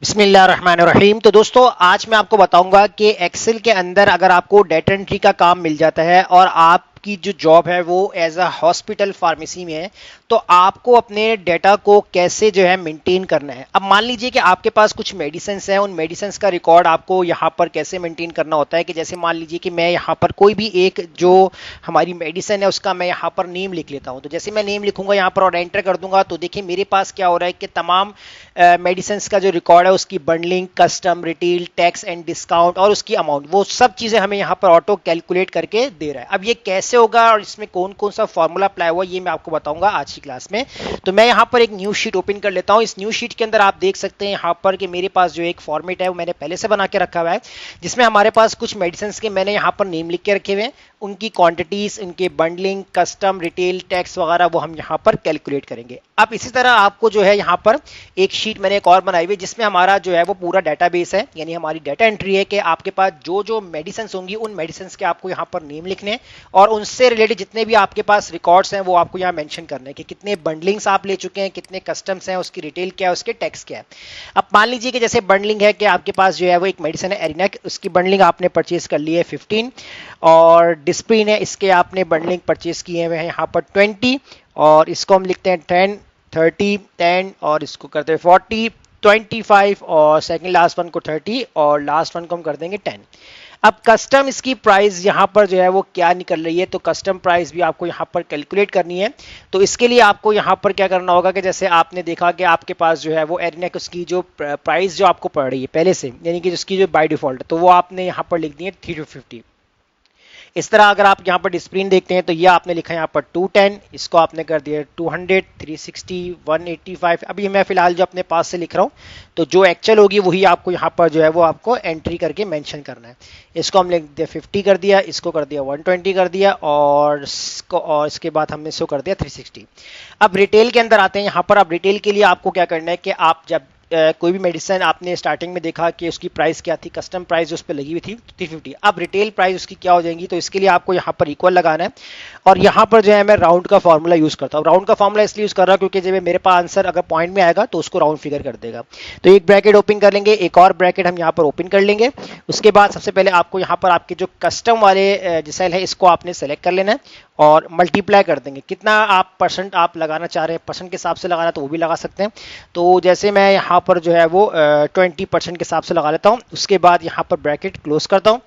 बिस्मिल्लाहिर्रहमानिर्रहीम। तो दोस्तों आज मैं आपको बताऊंगा कि एक्सेल के अंदर अगर आपको डेटा एंट्री का काम मिल जाता है और आपकी जो जॉब है वो एज अ हॉस्पिटल फार्मेसी में है, तो आपको अपने डेटा को कैसे जो है मेंटेन करना है। अब मान लीजिए कि आपके पास कुछ मेडिसिन है, उन मेडिसिन का रिकॉर्ड आपको यहाँ पर कैसे मेंटेन करना होता है कि जैसे मान लीजिए कि मैं यहाँ पर कोई भी एक जो हमारी मेडिसिन है उसका मैं यहाँ पर नेम लिख लेता हूँ। तो जैसे मैं नेम लिखूंगा यहाँ पर और एंटर कर दूंगा तो देखिए मेरे पास क्या हो रहा है कि तमाम मेडिसिन का जो रिकॉर्ड है उसकी bundling, custom, retail, tax and discount और उसकी अमाउंट, वो सब चीज़ें हमें यहाँ पर ऑटो कैलकुलेट करके दे रहा है। अब ये कैसे होगा और इसमें कौन कौन सा फॉर्मूला अप्लाई हुआ ये मैं आपको बताऊंगा आज की क्लास में। तो मैं यहाँ पर एक न्यू शीट ओपन कर लेता हूँ। इस न्यू शीट के अंदर आप देख सकते हैं यहाँ पर कि मेरे पास जो एक फॉर्मेट है वो मैंने पहले से बना के रखा हुआ है, जिसमें हमारे पास कुछ मेडिसिन के मैंने यहाँ पर नेम लिख के रखे हुए हैं, उनकी क्वांटिटीज, उनके बंडलिंग, कस्टम, रिटेल, टैक्स वगैरह वो हम यहाँ पर कैलकुलेट करेंगे। अब इसी तरह आपको जो है यहाँ पर एक शीट मैंने एक और बनाई हुई जिसमें हमारा जो है वो पूरा डाटाबेस है, यानी हमारी डाटा एंट्री है कि आपके पास जो जो मेडिसिन होंगी उन मेडिसिन के आपको यहाँ पर नेम लिखने हैं और उनसे रिलेटेड जितने भी आपके पास रिकॉर्ड्स हैं वो आपको यहाँ मेंशन करने हैं कि कितने बंडलिंग्स आप ले चुके हैं, कितने कस्टम्स हैं, उसकी रिटेल क्या है, उसके टैक्स क्या है। अब मान लीजिए कि जैसे बंडलिंग है कि आपके पास जो है वो एक मेडिसिन है एरिनेक, उसकी बंडलिंग आपने परचेज कर ली है 15, और डिस्प्रिन है इसके आपने बंडलिंग परचेज किए हुए हैं यहाँ पर 20, और इसको हम लिखते हैं 10, 30, 10, और इसको करते हैं 40, 25, और सेकंड लास्ट वन को 30 और लास्ट वन को हम कर देंगे 10। अब कस्टम इसकी प्राइस यहाँ पर जो है वो क्या निकल रही है, तो कस्टम प्राइस भी आपको यहाँ पर कैलकुलेट करनी है। तो इसके लिए आपको यहाँ पर क्या करना होगा कि जैसे आपने देखा कि आपके पास जो है वो एरिनेक उसकी जो प्राइस जो आपको पड़ रही है पहले से, यानी कि उसकी जो बाय डिफॉल्ट, तो वो आपने यहाँ पर लिख दी है 350। इस तरह अगर आप यहाँ पर डिस्प्लिन देखते हैं तो ये आपने लिखा है यहाँ पर 210, इसको आपने कर दिया 200, 360, 185। अभी मैं फिलहाल जो अपने पास से लिख रहा हूँ, तो जो एक्चुअल होगी वही आपको यहाँ पर जो है वो आपको एंट्री करके मेंशन करना है। इसको हम लिख दिया 50 कर दिया, इसको कर दिया 120 कर दिया, और इसके बाद हमने इसको कर दिया 360। अब रिटेल के अंदर आते हैं यहाँ पर। अब रिटेल के लिए आपको क्या करना है कि आप जब कोई भी मेडिसिन आपने स्टार्टिंग में देखा कि उसकी प्राइस क्या थी, कस्टम प्राइस उस पर लगी हुई थी 350, अब रिटेल प्राइस उसकी क्या हो जाएगी, तो इसके लिए आपको यहाँ पर इक्वल लगाना है। और यहाँ पर जो है मैं राउंड का फॉर्मूला यूज करता हूँ। राउंड का फॉर्मूला इसलिए यूज कर रहा हूँ क्योंकि जब मेरे पास आंसर अगर पॉइंट में आएगा तो उसको राउंड फिगर कर देगा। तो एक ब्रैकेट ओपन कर लेंगे, एक और ब्रैकेट हम यहाँ पर ओपन कर लेंगे। उसके बाद सबसे पहले आपको यहाँ पर आपके जो कस्टम वाले सेल है इसको आपने सेलेक्ट कर लेना है और मल्टीप्लाई कर देंगे। कितना आप परसेंट आप लगाना चाह रहे हैं, परसेंट के हिसाब से लगाना तो वो भी लगा सकते हैं। तो जैसे मैं यहाँ पर जो है वो 20% के हिसाब से लगा लेता हूँ। उसके बाद यहाँ पर ब्रैकेट क्लोज करता हूँ।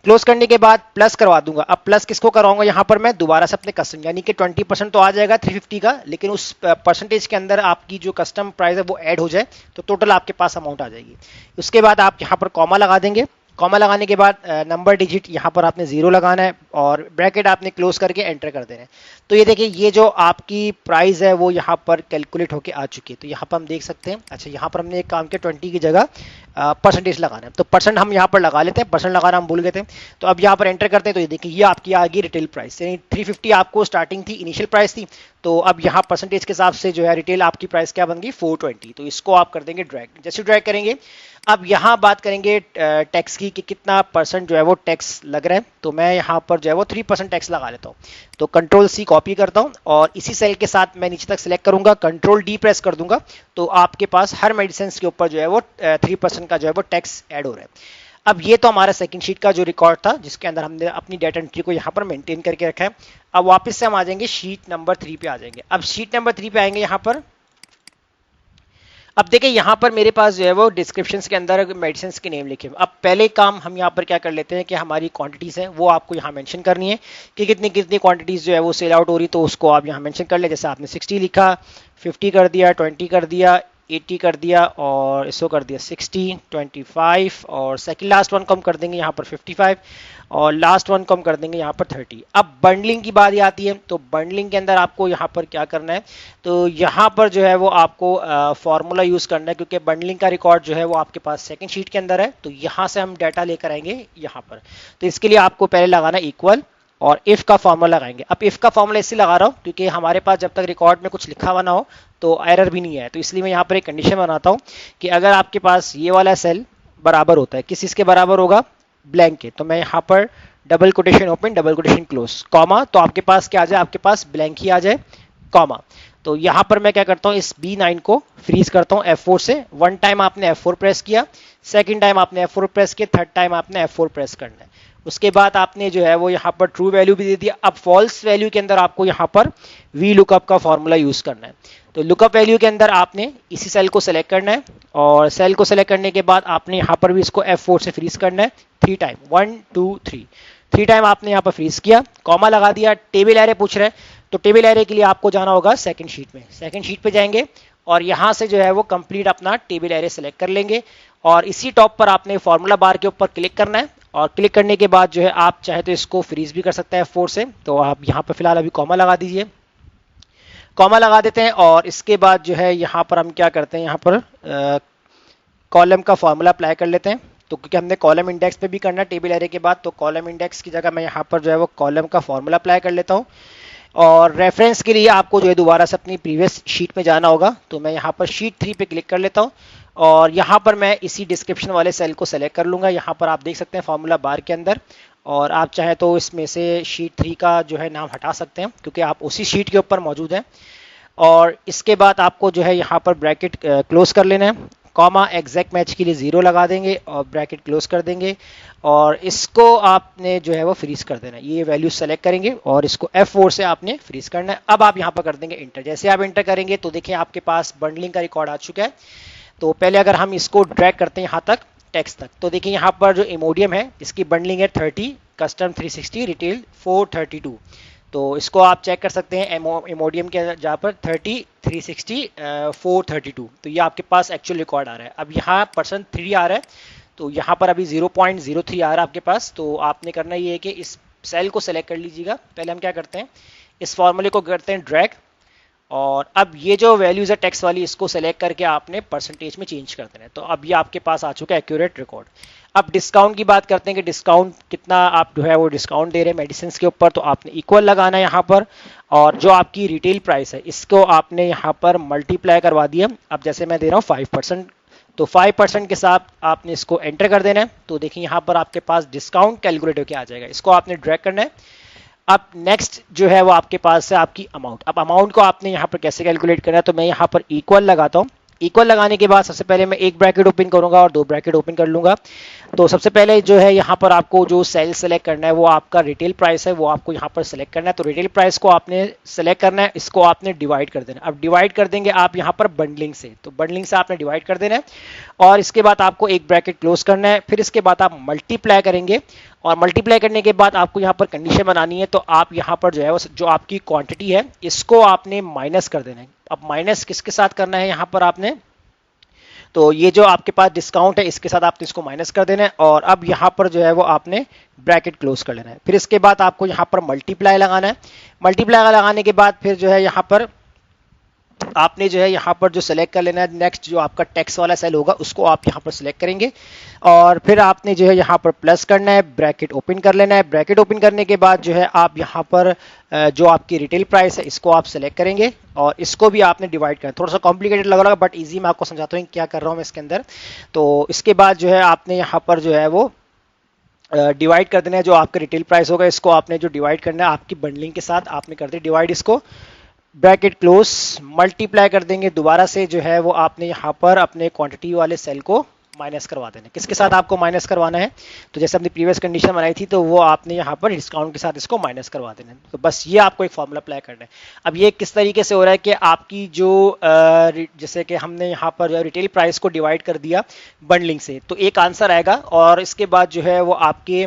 क्लोज करने के बाद प्लस करवा दूंगा। अब प्लस किसको कराऊंगा, यहाँ पर मैं दोबारा से अपने कस्टम, यानी कि 20% तो आ जाएगा 350 का, लेकिन उस परसेंटेज के अंदर आपकी जो कस्टम प्राइस है वो ऐड हो जाए तो टोटल आपके पास अमाउंट आ जाएगी। उसके बाद आप यहाँ पर कॉमा लगा देंगे। कॉमा लगाने के बाद नंबर डिजिट यहाँ पर आपने 0 लगाना है और ब्रैकेट आपने क्लोज करके एंटर कर देना है। तो ये देखिए ये जो आपकी प्राइस है वो यहाँ पर कैलकुलेट होके आ चुकी है। तो यहाँ पर हम देख सकते हैं, अच्छा यहाँ पर हमने एक काम किया 20 की जगह परसेंटेज लगाना है, तो परसेंट हम यहाँ पर लगा लेते हैं, परसेंट लगाना हम भूल गए थे। तो अब यहाँ पर एंटर करते हैं तो ये देखिए ये आपकी आ गई रिटेल प्राइस, यानी 350 आपको स्टार्टिंग थी, इनिशियल प्राइस थी। तो अब यहाँ परसेंटेज के हिसाब से जो है रिटेल आपकी प्राइस क्या बन गई 420। तो इसको आप कर देंगे ड्रैग। जैसे ड्रैग करेंगे अब यहाँ बात करेंगे टैक्स की कि कितना परसेंट जो है वो टैक्स लग रहा है। तो मैं यहाँ पर जो है वो 3% टैक्स लगा लेता हूँ। तो कंट्रोल सी कॉपी करता हूँ और इसी सेल के साथ मैं नीचे तक सिलेक्ट करूंगा, कंट्रोल डी प्रेस कर दूंगा, तो आपके पास हर मेडिसिन के ऊपर जो है वो 3% का जो है वो टैक्स ऐड हो रहा है। अब ये तो हमारा सेकंड शीट का जो रिकॉर्ड था जिसके अंदर हमने अपनी डेटा एंट्री को यहाँ पर मेंटेन करके रखा है। अब वापस से हम आ जाएंगे शीट नंबर 3 पे आ जाएंगे। अब शीट नंबर 3 पे आएंगे यहाँ पर। अब देखिए यहाँ पर मेरे पास जो है वो डिस्क्रिप्शन के अंदर मेडिसिन के नेम लिखे। अब पहले काम हम यहाँ पर क्या कर लेते हैं कि हमारी क्वांटिटीज हैं वो आपको यहाँ मेंशन करनी है कि कितनी कितनी क्वांटिटीज जो है वो सेल आउट हो रही, तो उसको आप यहाँ मेंशन कर ले। जैसे आपने 60 लिखा, 50 कर दिया, 20 कर दिया, 80 कर दिया, और इसको कर दिया 60, 25, और सेकंड लास्ट वन को हम कर देंगे यहाँ पर 55, और लास्ट वन को हम कर देंगे यहाँ पर 30। अब बंडलिंग की बात आती है, तो बंडलिंग के अंदर आपको यहाँ पर क्या करना है, तो यहाँ पर जो है वो आपको फॉर्मूला यूज करना है क्योंकि बंडलिंग का रिकॉर्ड जो है वो आपके पास सेकंड शीट के अंदर है। तो यहाँ से हम डाटा लेकर आएंगे यहाँ पर। तो इसके लिए आपको पहले लगाना इक्वल और इफ का फॉर्मूला लगाएंगे। अब इफ का फॉर्मूला इसलिए लगा रहा हूँ क्योंकि हमारे पास जब तक रिकॉर्ड में कुछ लिखा हुआ ना हो तो एरर भी नहीं है। तो इसलिए मैं यहाँ पर एक कंडीशन बनाता हूँ कि अगर आपके पास ये वाला सेल बराबर होता है, किस इसके बराबर होगा, ब्लैंक के, तो मैं यहाँ पर double quotation open, double quotation close, comma, तो आपके पास क्या आ जाए, आपके पास ब्लैंक ही आ जाए, कॉमा। तो यहाँ पर मैं क्या करता हूँ, इस B9 को फ्रीज करता हूँ F4 से। वन टाइम आपने F4 प्रेस किया, सेकंड टाइम आपने F4 प्रेस किया, थर्ड टाइम आपने F4 प्रेस करना है। उसके बाद आपने जो है वो यहाँ पर ट्रू वैल्यू भी दे दिया। अब फॉल्स वैल्यू के अंदर आपको यहाँ पर वी लुकअप का फॉर्मूला यूज करना है। तो लुकअप वैल्यू के अंदर आपने इसी सेल को सेलेक्ट करना है, और सेल को सेलेक्ट करने के बाद आपने यहाँ पर भी इसको F4 से फ्रीज करना है 3 टाइम, 1 2 3, 3 टाइम आपने यहाँ पर फ्रीज किया, कॉमा लगा दिया। टेबल एरे पूछ रहे हैं, तो टेबल एरे के लिए आपको जाना होगा सेकंड शीट में। सेकंड शीट पे जाएंगे और यहाँ से जो है वो कंप्लीट अपना टेबल एरे सेलेक्ट कर लेंगे, और इसी टॉप पर आपने फॉर्मूला बार के ऊपर क्लिक करना है। और क्लिक करने के बाद जो है आप चाहे तो इसको फ्रीज भी कर सकते हैं F4 से। तो आप यहाँ पर फिलहाल अभी कॉमा लगा दीजिए, कॉमा लगा देते हैं। और इसके बाद जो है यहाँ पर हम क्या करते हैं, यहाँ पर कॉलम का फॉर्मूला अप्लाई कर लेते हैं। तो क्योंकि हमने कॉलम इंडेक्स पे भी करना है टेबल एरे के बाद, तो कॉलम इंडेक्स की जगह मैं यहाँ पर जो है वो कॉलम का फॉर्मूला अप्लाई कर लेता हूँ। और रेफरेंस के लिए आपको जो है दोबारा से अपनी प्रीवियस शीट में जाना होगा। तो मैं यहाँ पर शीट 3 पे क्लिक कर लेता हूँ, और यहाँ पर मैं इसी डिस्क्रिप्शन वाले सेल को सेलेक्ट कर लूँगा। यहाँ पर आप देख सकते हैं फॉर्मूला बार के अंदर, और आप चाहें तो इसमें से शीट 3 का जो है नाम हटा सकते हैं, क्योंकि आप उसी शीट के ऊपर मौजूद हैं। और इसके बाद आपको जो है यहाँ पर ब्रैकेट क्लोज कर लेना है, कॉमा एग्जैक्ट मैच के लिए 0 लगा देंगे और ब्रैकेट क्लोज कर देंगे, और इसको आपने जो है वो फ्रीज कर देना है। ये वैल्यू सेलेक्ट करेंगे और इसको F4 से आपने फ्रीज करना है। अब आप यहाँ पर कर देंगे इंटर। जैसे आप इंटर करेंगे तो देखिए आपके पास बंडलिंग का रिकॉर्ड आ चुका है। तो पहले अगर हम इसको ड्रैग करते हैं यहाँ तक टेक्स्ट तक, तो देखिए यहाँ पर जो इमोडियम है इसकी बंडलिंग है 30, कस्टम 360, रिटेल 432। तो इसको आप चेक कर सकते हैं इमोडियम के जहाँ पर 30, 360, 432। तो ये आपके पास एक्चुअल रिकॉर्ड आ रहा है। अब यहाँ %3 आ रहा है, तो यहाँ पर अभी 0.03 आ रहा है आपके पास। तो आपने करना ये है कि इस सेल को सेलेक्ट कर लीजिएगा। पहले हम क्या करते हैं, इस फॉर्मूले को करते हैं ड्रैग, और अब ये जो वैल्यूज है टेक्स्ट वाली, इसको सेलेक्ट करके आपने परसेंटेज में चेंज कर देना है। तो अब ये आपके पास आ चुका है एक्यूरेट रिकॉर्ड। अब डिस्काउंट की बात करते हैं कि डिस्काउंट कितना आप जो है वो डिस्काउंट दे रहे हैं मेडिसिन के ऊपर। तो आपने इक्वल लगाना है यहाँ पर, और जो आपकी रिटेल प्राइस है इसको आपने यहाँ पर मल्टीप्लाई करवा दिया। अब जैसे मैं दे रहा हूँ 5%, तो 5% के साथ आपने इसको एंटर कर देना है। तो देखिए यहाँ पर आपके पास डिस्काउंट कैलकुलेट होकर आ जाएगा। इसको आपने ड्रैग करना है। अब नेक्स्ट जो है वो आपके पास है आपकी अमाउंट। अब अमाउंट को आपने यहाँ पर कैसे कैलकुलेट करना है, तो मैं यहाँ पर इक्वल लगाता हूँ। इक्वल लगाने के बाद सबसे पहले मैं एक ब्रैकेट ओपन करूंगा और 2 ब्रैकेट ओपन कर लूंगा। तो सबसे पहले जो है यहाँ पर आपको जो सेल सेलेक्ट करना है वो आपका रिटेल प्राइस है, वो आपको यहाँ पर सेलेक्ट करना है। तो रिटेल प्राइस को आपने सेलेक्ट करना है, इसको आपने डिवाइड कर देना है। अब डिवाइड कर देंगे आप यहाँ पर बंडलिंग से, तो बंडलिंग से आपने डिवाइड कर देना है, और इसके बाद आपको एक ब्रैकेट क्लोज करना है। फिर इसके बाद आप मल्टीप्लाई करेंगे, और मल्टीप्लाई करने के बाद आपको यहाँ पर कंडीशन बनानी है। तो आप यहाँ पर जो है जो आपकी क्वांटिटी है इसको आपने माइनस कर देना है। अब माइनस किसके साथ करना है यहाँ पर आपने, तो ये जो आपके पास डिस्काउंट है इसके साथ आपने इसको माइनस कर देना है, और अब यहाँ पर जो है वो आपने ब्रैकेट क्लोज कर लेना है। फिर इसके बाद आपको यहाँ पर मल्टीप्लाई लगाना है। मल्टीप्लाई लगाने के बाद फिर जो है यहाँ पर आपने जो है यहाँ पर जो सेलेक्ट कर लेना है, नेक्स्ट जो आपका टेक्स्ट वाला सेल होगा उसको आप यहाँ पर सेलेक्ट करेंगे, और फिर आपने जो है यहाँ पर प्लस करना है, ब्रैकेट ओपन कर लेना है। ब्रैकेट ओपन करने के बाद जो है आप यहाँ पर जो आपकी रिटेल प्राइस है इसको आप सेलेक्ट करेंगे, और इसको भी आपने डिवाइड करना है। थोड़ा सा कॉम्प्लिकेटेड लग रहा है बट इजी मैं आपको समझाता हूँ क्या कर रहा हूँ मैं इसके अंदर। तो इसके बाद जो है आपने यहाँ पर जो है वो डिवाइड कर देना है। जो आपका रिटेल प्राइस होगा इसको आपने जो डिवाइड करना है आपकी बंडलिंग के साथ, आपने कर दिया डिवाइड, इसको ब्रैकेट क्लोज, मल्टीप्लाई कर देंगे दोबारा से। जो है वो आपने यहाँ पर अपने क्वांटिटी वाले सेल को माइनस करवा देना। किसके साथ आपको माइनस करवाना है, तो जैसे अपनी प्रीवियस कंडीशन बनाई थी तो वो आपने यहाँ पर डिस्काउंट के साथ इसको माइनस करवा देना है। तो बस ये आपको एक फॉर्मूला अप्लाई करना है। अब ये किस तरीके से हो रहा है कि आपकी जो जैसे कि हमने यहाँ पर रिटेल प्राइस को डिवाइड कर दिया बंडलिंग से, तो एक आंसर आएगा, और इसके बाद जो है वो आपके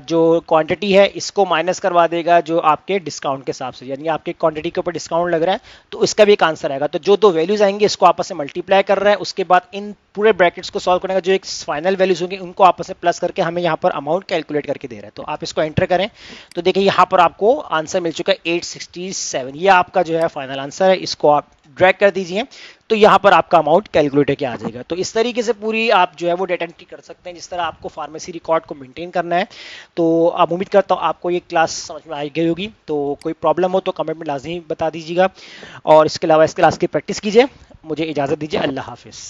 जो क्वांटिटी है इसको माइनस करवा देगा जो आपके डिस्काउंट के हिसाब से, यानी आपके क्वांटिटी के ऊपर डिस्काउंट लग रहा है तो इसका भी एक आंसर आएगा। तो जो 2 वैल्यूज आएंगे इसको आपस में मल्टीप्लाई कर रहा है, उसके बाद इन पूरे ब्रैकेट्स को सॉल्व करने का जो एक फाइनल वैल्यूज होंगे उनको आपस में प्लस करके हमें यहाँ पर अमाउंट कैलकुलेट करके दे रहा है। तो आप इसको एंटर करें तो देखिए यहाँ पर आपको आंसर मिल चुका है 867। ये आपका जो है फाइनल आंसर है। इसको आप ड्रैग कर दीजिए तो यहाँ पर आपका अमाउंट कैलकुलेट करके आ जाएगा। तो इस तरीके से पूरी आप जो है वो डेटा एंट्री कर सकते हैं जिस तरह आपको फार्मेसी रिकॉर्ड को मेंटेन करना है। तो आप उम्मीद करता हूँ आपको ये क्लास समझ में आई गई होगी। तो कोई प्रॉब्लम हो तो कमेंट में लाजमी बता दीजिएगा, और इसके अलावा इस क्लास की प्रैक्टिस कीजिए। मुझे इजाज़त दीजिए, अल्लाह हाफिज़।